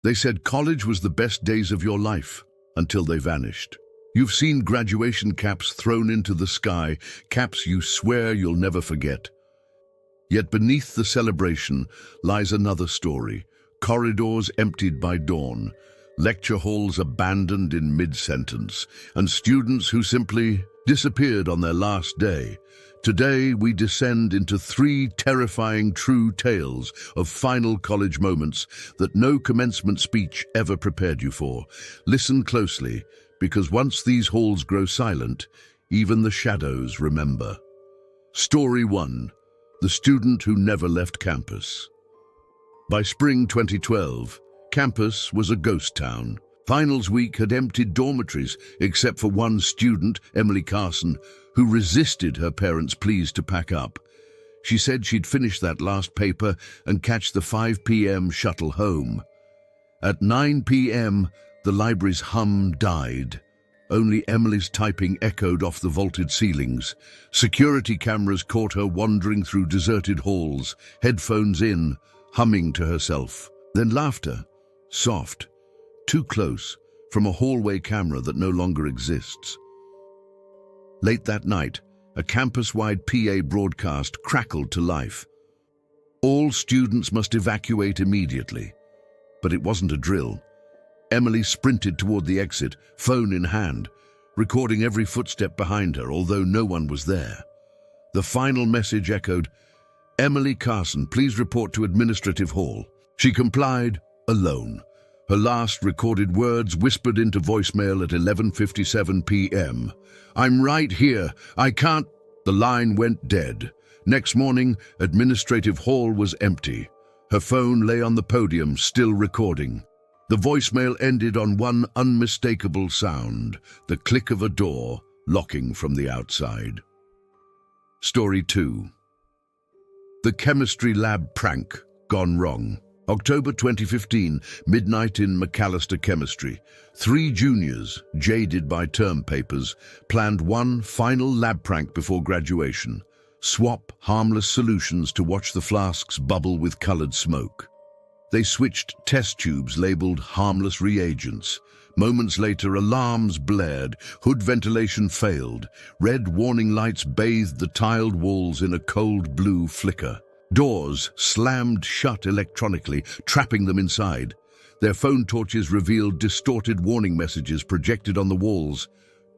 They said college was the best days of your life until they vanished. You've seen graduation caps thrown into the sky, caps you swear you'll never forget. Yet beneath the celebration lies another story. Corridors emptied by dawn, lecture halls abandoned in mid-sentence, and students who simply disappeared on their last day. Today, we descend into three terrifying true tales of final college moments that no commencement speech ever prepared you for. Listen closely, because once these halls grow silent, even the shadows remember. Story 1. The student who never left campus. By spring 2012, campus was a ghost town. Finals week had emptied dormitories, except for one student, Emily Carson, who resisted her parents' pleas to pack up. She said she'd finish that last paper and catch the 5 p.m. shuttle home. At 9 p.m., the library's hum died. Only Emily's typing echoed off the vaulted ceilings. Security cameras caught her wandering through deserted halls, headphones in, humming to herself. Then laughter, soft, too close, from a hallway camera that no longer exists. Late that night, a campus-wide PA broadcast crackled to life. All students must evacuate immediately. But it wasn't a drill. Emily sprinted toward the exit, phone in hand, recording every footstep behind her, although no one was there. The final message echoed, "Emily Carson, please report to Administrative Hall." She complied, alone. Her last recorded words whispered into voicemail at 11:57 p.m. "I'm right here. I can't..." The line went dead. Next morning, Administrative Hall was empty. Her phone lay on the podium, still recording. The voicemail ended on one unmistakable sound, the click of a door locking from the outside. Story 2. The chemistry lab prank gone wrong. October 2015, midnight in McAllister Chemistry. 3 juniors, jaded by term papers, planned one final lab prank before graduation. Swap harmless solutions to watch the flasks bubble with colored smoke. They switched test tubes labeled harmless reagents. Moments later, alarms blared, hood ventilation failed, red warning lights bathed the tiled walls in a cold blue flicker. Doors slammed shut electronically, trapping them inside. Their phone torches revealed distorted warning messages projected on the walls.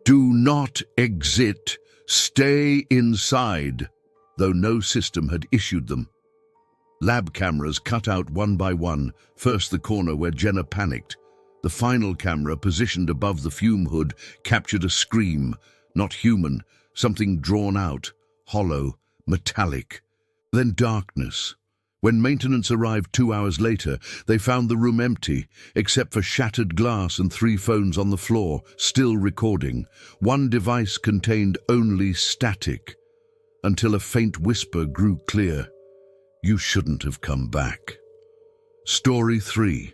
"Do not exit. Stay inside," though no system had issued them. Lab cameras cut out one by one, first the corner where Jenna panicked. The final camera, positioned above the fume hood, captured a scream, not human, something drawn out, hollow, metallic. Then darkness. When maintenance arrived 2 hours later, they found the room empty, except for shattered glass and 3 phones on the floor, still recording. One device contained only static, until a faint whisper grew clear. "You shouldn't have come back." Story 3.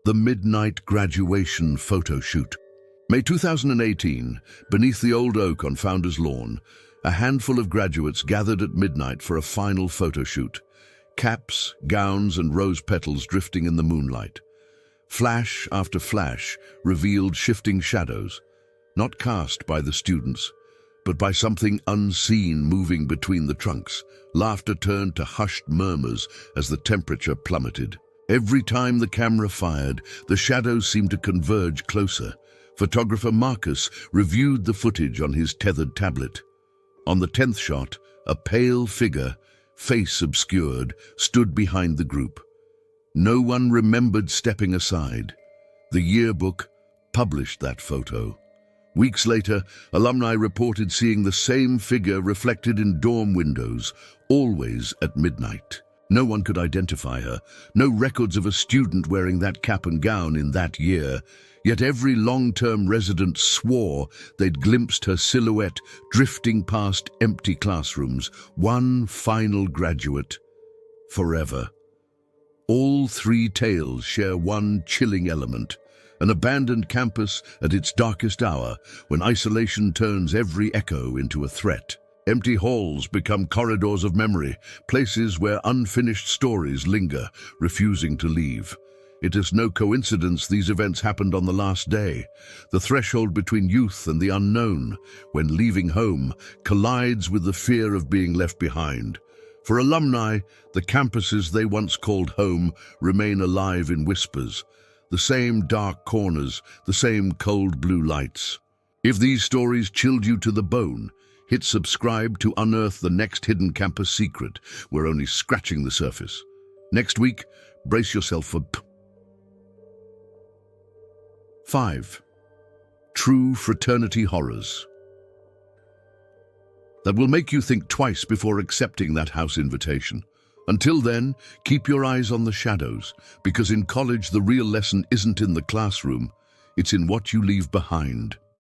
The midnight graduation photo shoot. May 2018, beneath the old oak on Founders Lawn, a handful of graduates gathered at midnight for a final photo shoot. Caps, gowns, and rose petals drifting in the moonlight. Flash after flash revealed shifting shadows, not cast by the students, but by something unseen moving between the trunks. Laughter turned to hushed murmurs as the temperature plummeted. Every time the camera fired, the shadows seemed to converge closer. Photographer Marcus reviewed the footage on his tethered tablet. On the 10th shot, a pale figure, face obscured, stood behind the group. No one remembered stepping aside. The yearbook published that photo. Weeks later, alumni reported seeing the same figure reflected in dorm windows, always at midnight. No one could identify her, no records of a student wearing that cap and gown in that year, yet every long-term resident swore they'd glimpsed her silhouette drifting past empty classrooms, one final graduate, forever. All 3 tales share one chilling element. An abandoned campus at its darkest hour, when isolation turns every echo into a threat. Empty halls become corridors of memory, places where unfinished stories linger, refusing to leave. It is no coincidence these events happened on the last day. The threshold between youth and the unknown, when leaving home, collides with the fear of being left behind. For alumni, the campuses they once called home remain alive in whispers. The same dark corners, the same cold blue lights. If these stories chilled you to the bone, hit subscribe to unearth the next hidden campus secret. We're only scratching the surface. Next week, brace yourself for 5. True fraternity horrors. That will make you think twice before accepting that house invitation. Until then, keep your eyes on the shadows, because in college the real lesson isn't in the classroom, it's in what you leave behind.